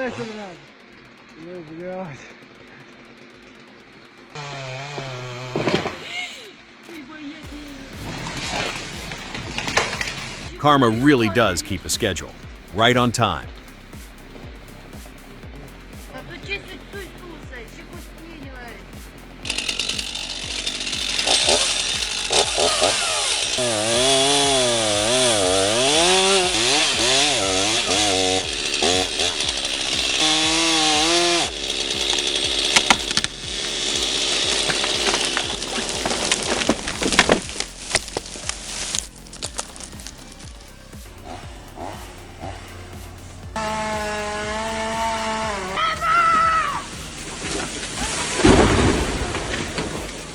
eso надо. Ну, блядь. Karma really does keep a schedule, right on time.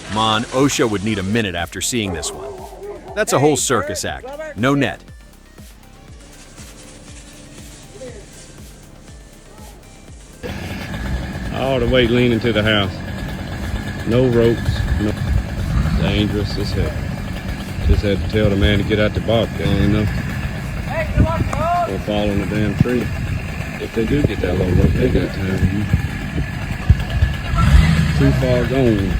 Come on, OSHA would need a minute after seeing this one. That's a whole circus act. No net. All the weight leaning to the house. No ropes. No. Dangerous as hell. Just had to tell the man to get out the box, you know. Or fall on the damn tree. If they do get that little rope, they got time to use. Too far gone.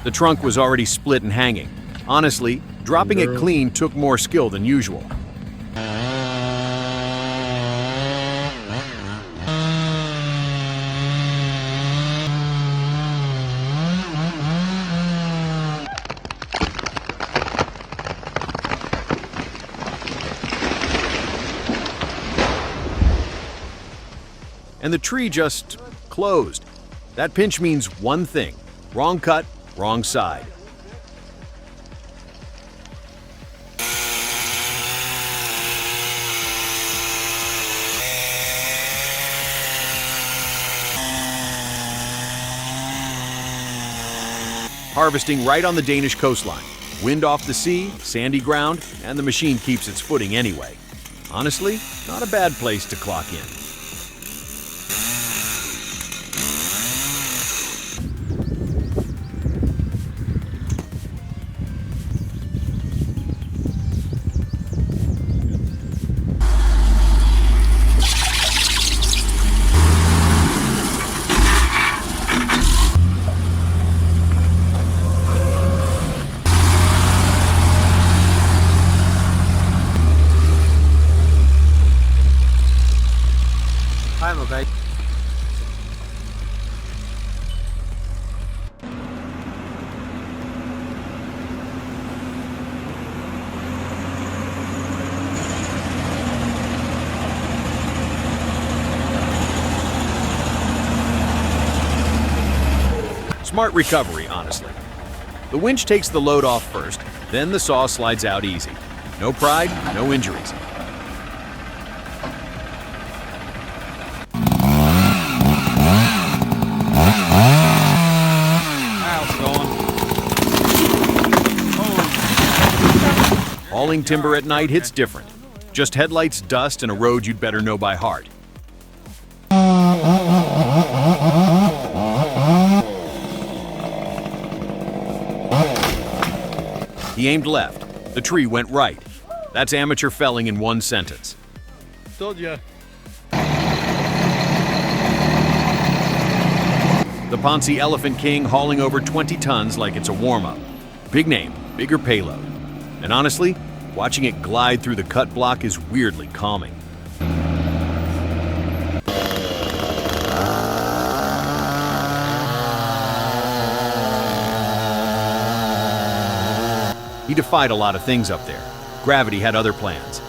The trunk was already split and hanging. Honestly, dropping it clean took more skill than usual. And the tree just closed. That pinch means one thing: wrong cut, wrong side. Harvesting right on the Danish coastline. Wind off the sea, sandy ground, and the machine keeps its footing anyway. Honestly, not a bad place to clock in. I'm okay. Smart recovery, honestly. The winch takes the load off first, then the saw slides out easy. No pride, no injuries. Hauling timber at night hits different. Just headlights, dust, and a road you'd better know by heart. He aimed left. The tree went right. That's amateur felling in one sentence. Told ya. The Ponce Elephant King hauling over 20 tons like it's a warm-up. Big name, bigger payload. And honestly, watching it glide through the cut block is weirdly calming. He defied a lot of things up there. Gravity had other plans.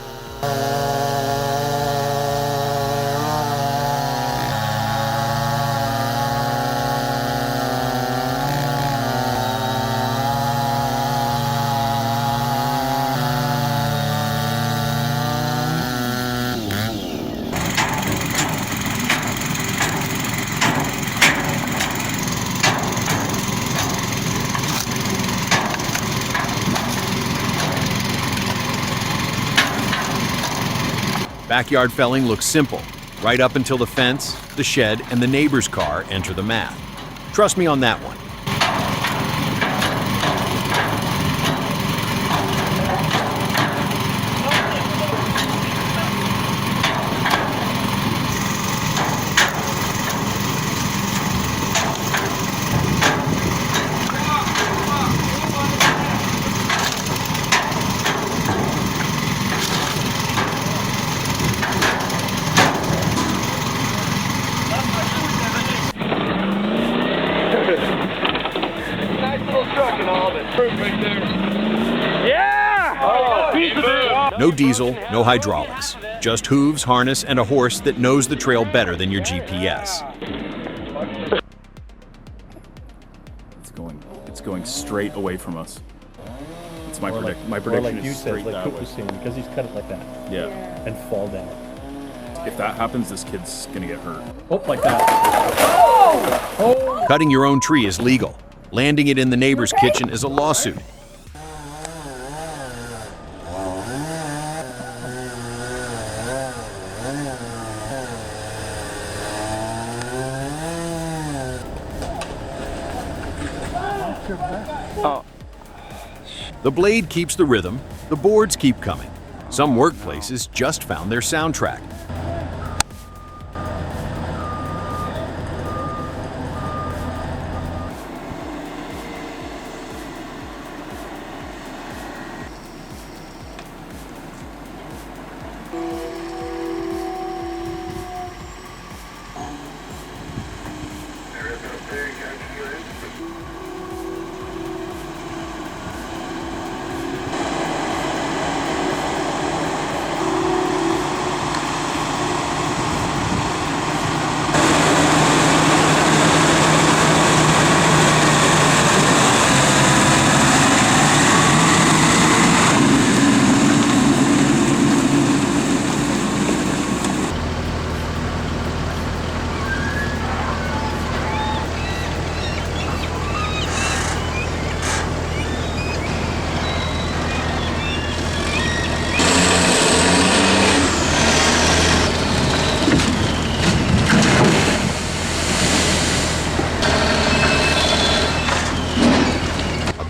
Backyard felling looks simple, right up until the fence, the shed, and the neighbor's car enter the math. Trust me on that one. No diesel, no hydraulics. Just hooves, harness, and a horse that knows the trail better than your GPS. It's going straight away from us. It's my prediction like you is said, straight like that Coop way. was saying, because he's cut it like that Yeah. and fall down. If that happens, this kid's gonna get hurt. Oh, like that. Cutting your own tree is legal. Landing it in the neighbor's kitchen is a lawsuit. The blade keeps the rhythm, the boards keep coming. Some workplaces just found their soundtrack.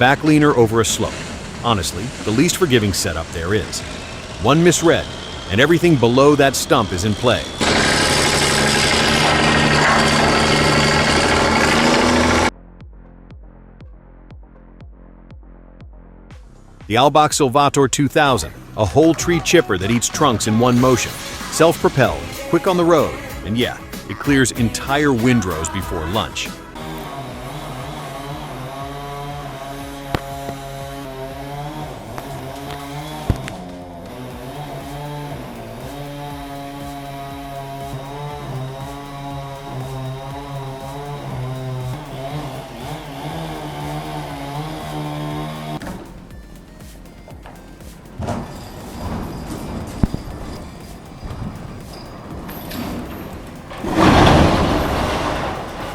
Backleaner over a slope. Honestly, the least forgiving setup there is. One misread, and everything below that stump is in play. The Albach Silvator 2000, a whole tree chipper that eats trunks in one motion. Self-propelled, quick on the road, and yeah, it clears entire windrows before lunch.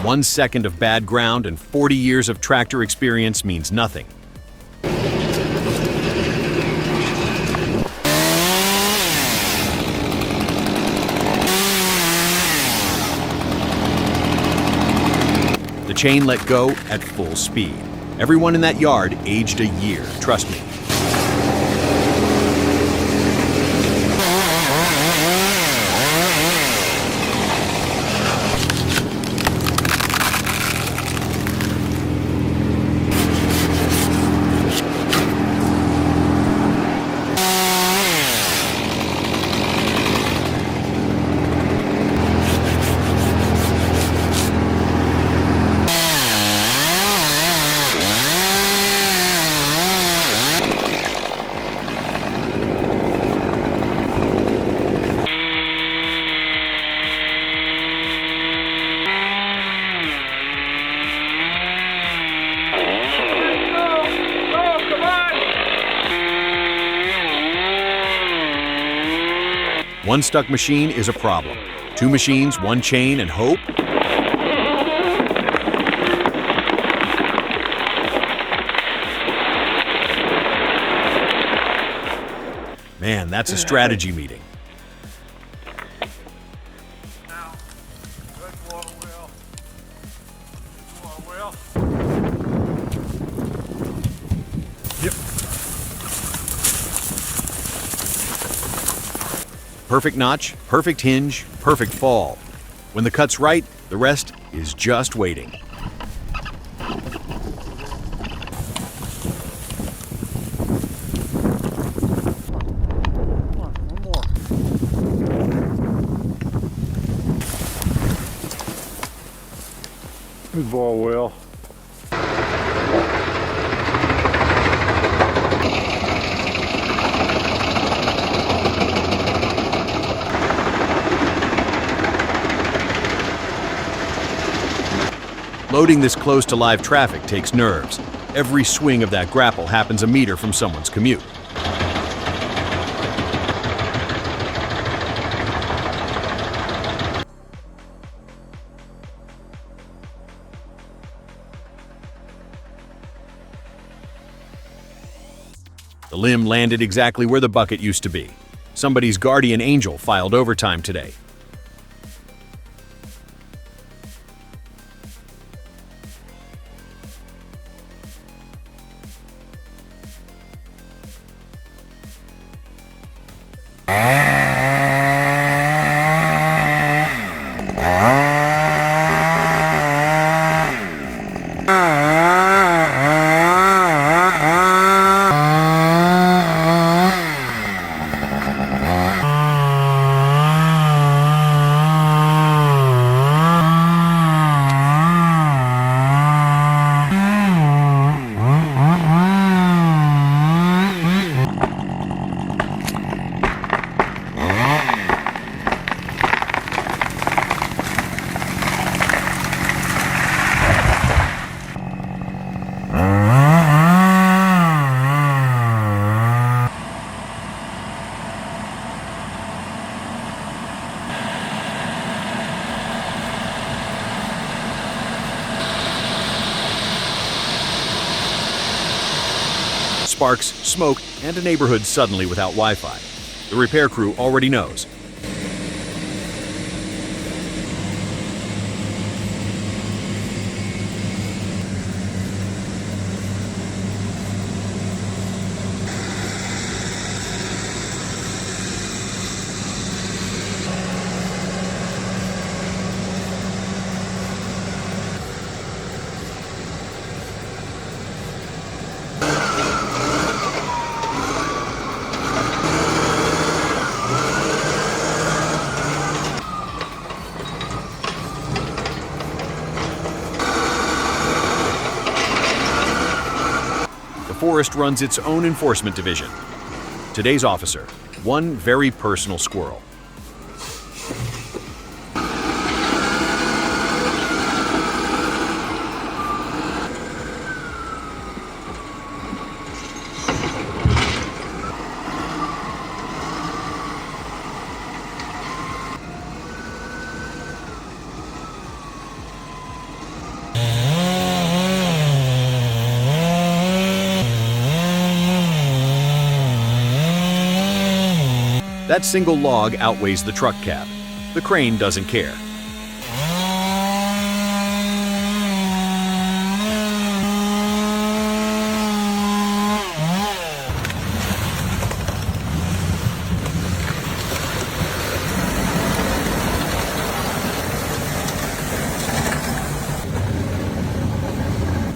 One second of bad ground and 40 years of tractor experience means nothing. The chain let go at full speed. Everyone in that yard aged a year, trust me. One stuck machine is a problem. Two machines, one chain, and hope? Man, that's a strategy meeting. Perfect notch, perfect hinge, perfect fall. When the cut's right, the rest is just waiting. One more. Good ball, Will. Loading this close to live traffic takes nerves. Every swing of that grapple happens a meter from someone's commute. The limb landed exactly where the bucket used to be. Somebody's guardian angel filed overtime today. Sparks, smoke, and a neighborhood suddenly without Wi-Fi. The repair crew already knows. The forest runs its own enforcement division. Today's officer, one very personal squirrel. That single log outweighs the truck cab. The crane doesn't care.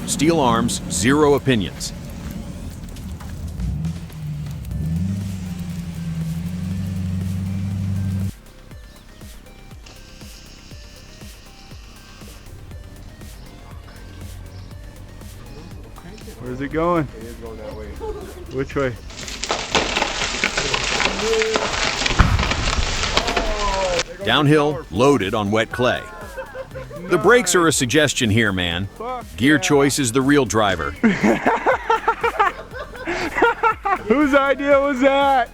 Steel arms, zero opinions. Where's it going? It is going that way. Which way? Downhill, loaded on wet clay. The brakes are a suggestion here, man. Gear choice is the real driver. Whose idea was that?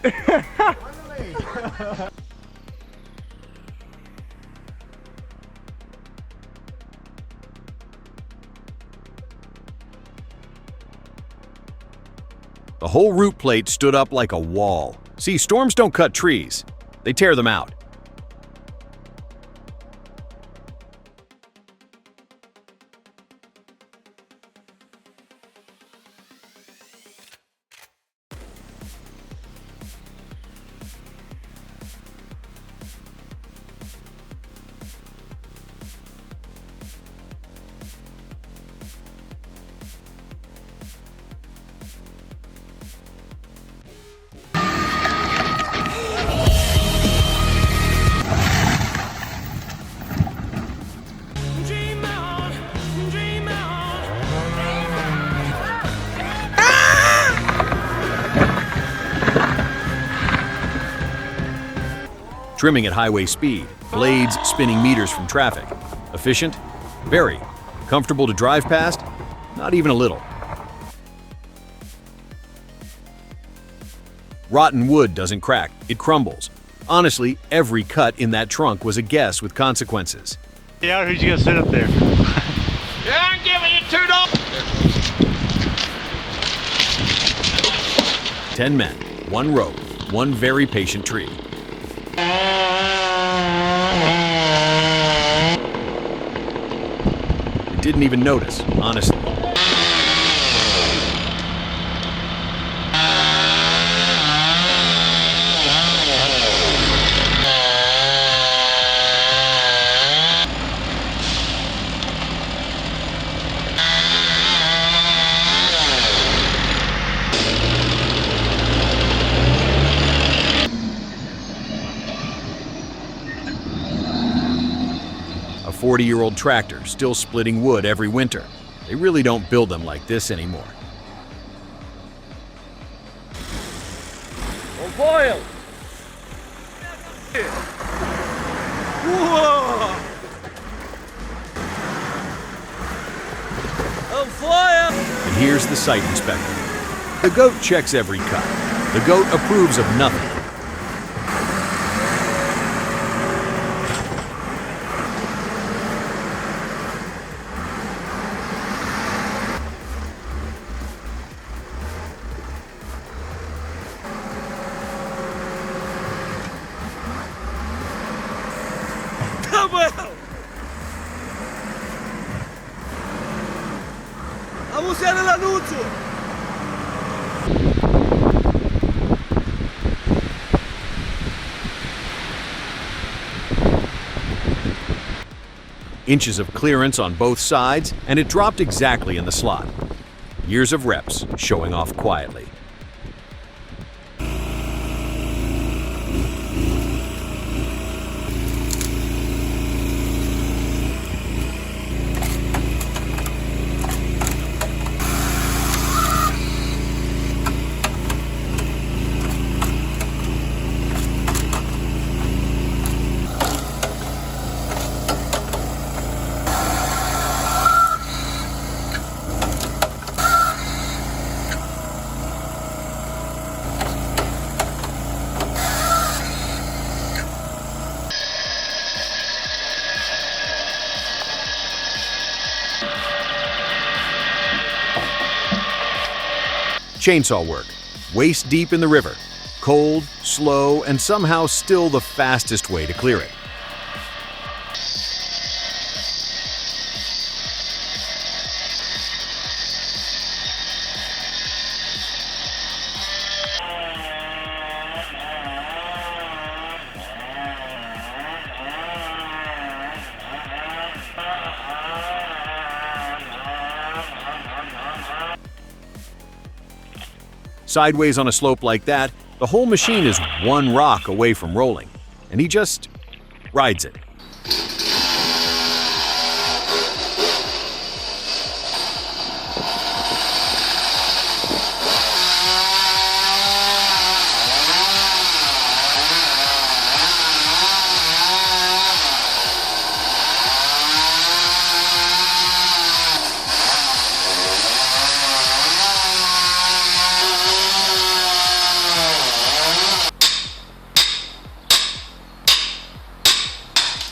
The whole root plate stood up like a wall. See, storms don't cut trees. They tear them out. Trimming at highway speed, blades spinning meters from traffic. Efficient? Very. Comfortable to drive past? Not even a little. Rotten wood doesn't crack, it crumbles. Honestly, every cut in that trunk was a guess with consequences. Yeah, who's gonna sit up there? Yeah, I'm giving you $2. 10 men, 1 rope, 1 very patient tree. It didn't even notice, honestly. A 40-year-old tractor still splitting wood every winter. They really don't build them like this anymore. Foil! Whoa! I'm flying! And here's the site inspector. The goat checks every cut. The goat approves of nothing. Come on! Vamos a usare l'annuncio! Inches of clearance on both sides, and it dropped exactly in the slot. Years of reps showing off quietly. Chainsaw work, waist deep in the river. Cold, slow, and somehow still the fastest way to clear it. Sideways on a slope like that, the whole machine is 1 rock away from rolling, and he just rides it.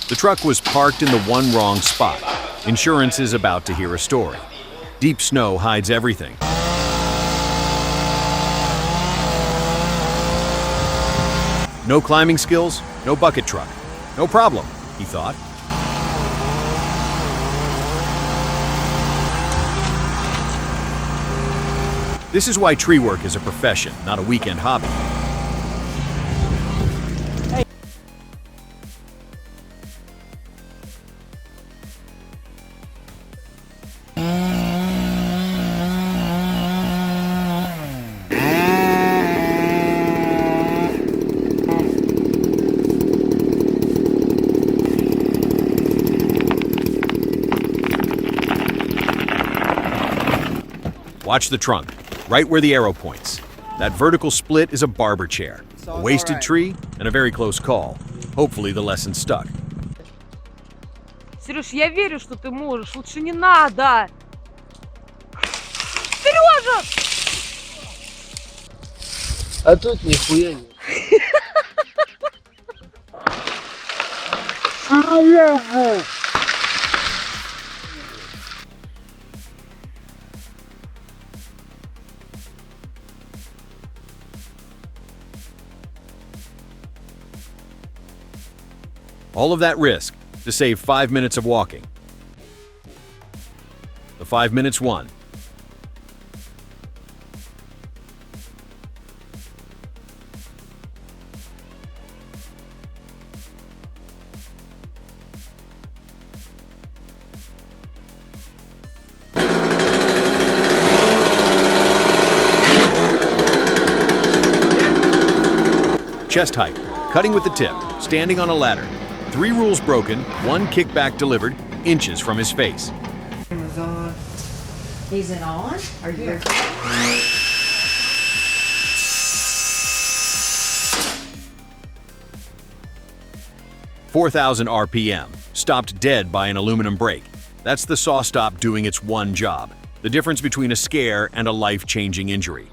The truck was parked in the one wrong spot. Insurance is about to hear a story. Deep snow hides everything. No climbing skills, no bucket truck. No problem, he thought. This is why tree work is a profession, not a weekend hobby. Watch the trunk, right where the arrow points. That vertical split is a barber chair, a wasted tree, and a very close call. Hopefully the lesson stuck. Сереж, я верю, что ты можешь. Лучше не надо. Сережа! А тут нихуя нет. All of that risk to save 5 minutes of walking. The 5 minutes won. Chest height, cutting with the tip, standing on a ladder. 3 rules broken, 1 kickback delivered, inches from his face. Camera's on. Is it on? Are you? 4,000 RPM, stopped dead by an aluminum brake. That's the saw stop doing its one job. The difference between a scare and a life-changing injury.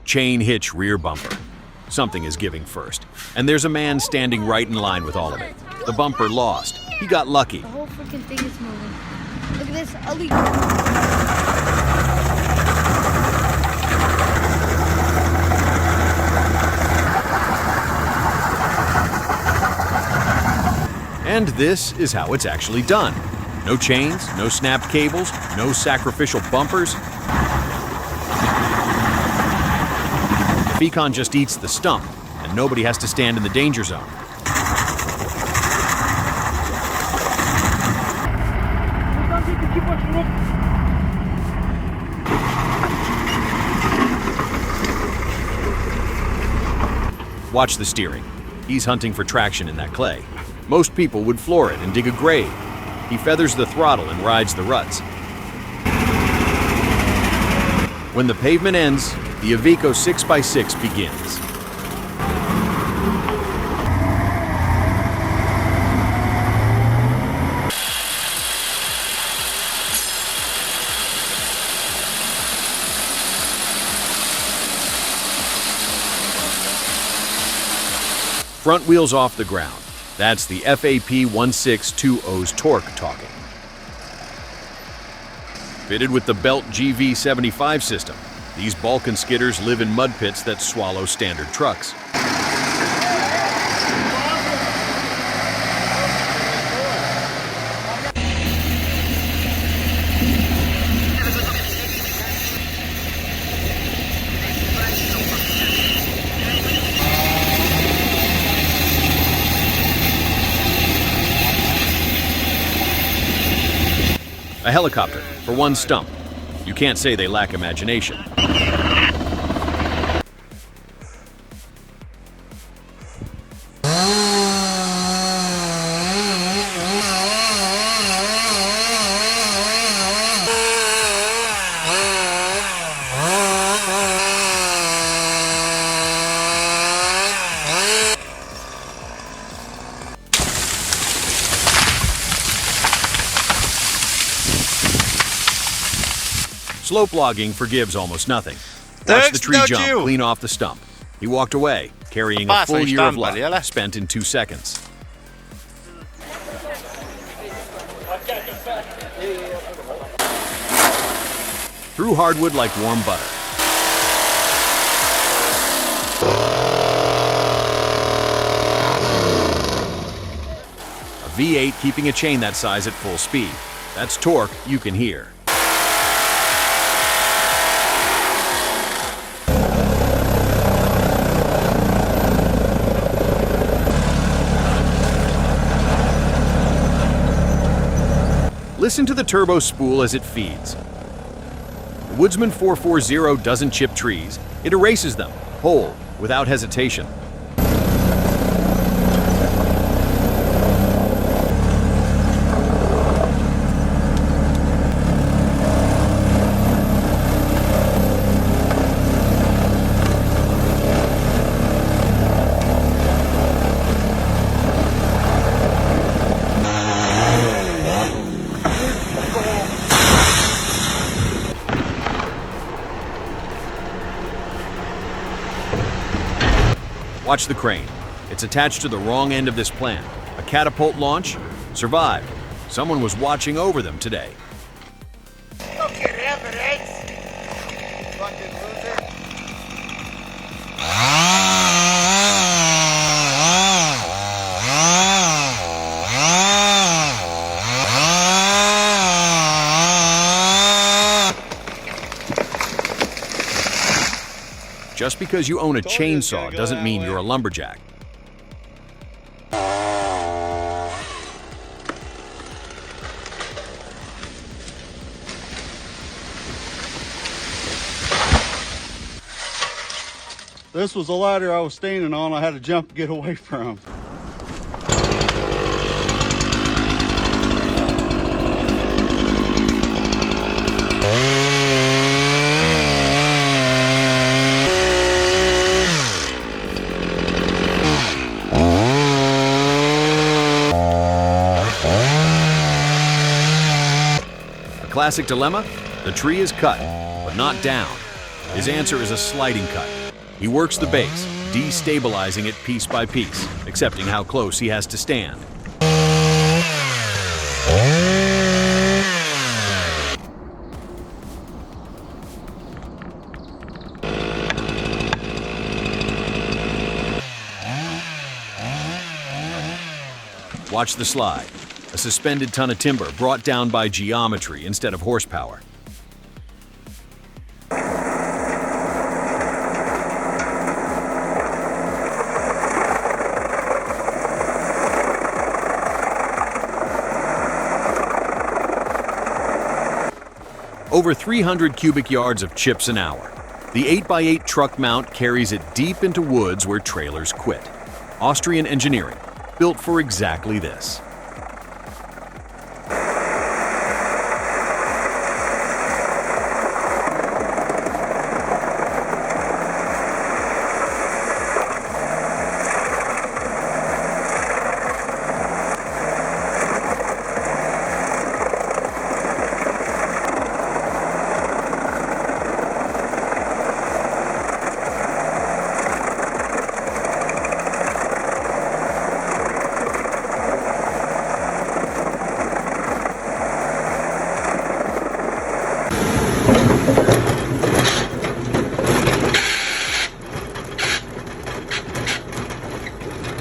Chain hitch rear bumper. Something is giving first. And there's a man standing right in line with all of it. The bumper lost. He got lucky. The whole freaking thing is moving. Look at this. And this is how it's actually done. No chains, no snapped cables, no sacrificial bumpers. The Beacon just eats the stump, and nobody has to stand in the danger zone. Watch the steering. He's hunting for traction in that clay. Most people would floor it and dig a grave. He feathers the throttle and rides the ruts. When the pavement ends, the Iveco 6x6 begins. Front wheels off the ground. That's the FAP 1620's torque talking. Fitted with the Belt GV75 system, these Balkan skidders live in mud pits that swallow standard trucks. A helicopter for one stump. You can't say they lack imagination. Slope logging forgives almost nothing. Watch the tree jump clean off the stump. He walked away, carrying a full year of luck spent in 2 seconds. Through hardwood like warm butter. A V8 keeping a chain that size at full speed. That's torque you can hear. Listen to the turbo spool as it feeds. The Woodsman 440 doesn't chip trees. It erases them, whole, without hesitation. Watch the crane. It's attached to the wrong end of this plant. A catapult launch? Survived. Someone was watching over them today. Just because you own a chainsaw doesn't mean you're a lumberjack. This was a ladder I was standing on. I had to jump to get away from. Classic dilemma? The tree is cut, but not down. His answer is a sliding cut. He works the base, destabilizing it piece by piece, accepting how close he has to stand. Watch the slide. A suspended ton of timber brought down by geometry instead of horsepower. Over 300 cubic yards of chips an hour. The 8x8 truck mount carries it deep into woods where trailers quit. Austrian engineering, built for exactly this.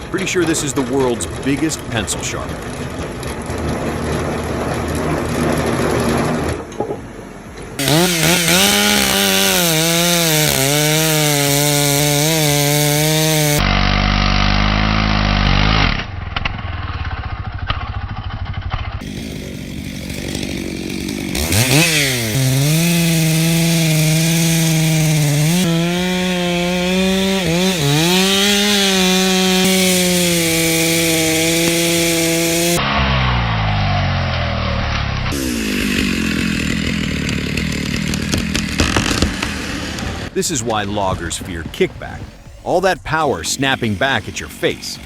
Pretty sure this is the world's biggest pencil sharpener. This is why loggers fear kickback. All that power snapping back at your face.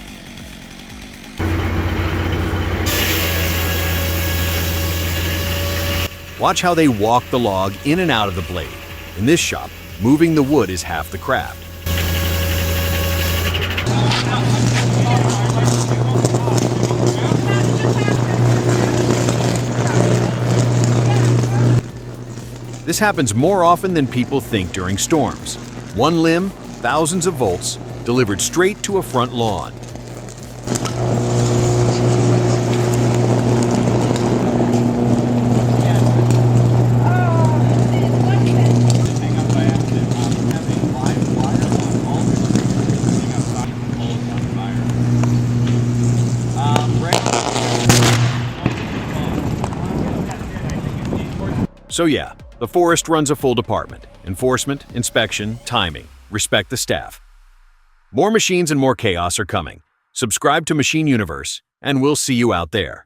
Watch how they walk the log in and out of the blade. In this shop, moving the wood is half the craft. This happens more often than people think during storms. One limb, thousands of volts, delivered straight to a front lawn. So yeah, the forest runs a full department. Enforcement, inspection, timing. Respect the staff. More machines and more chaos are coming. Subscribe to Machine Universe, and we'll see you out there.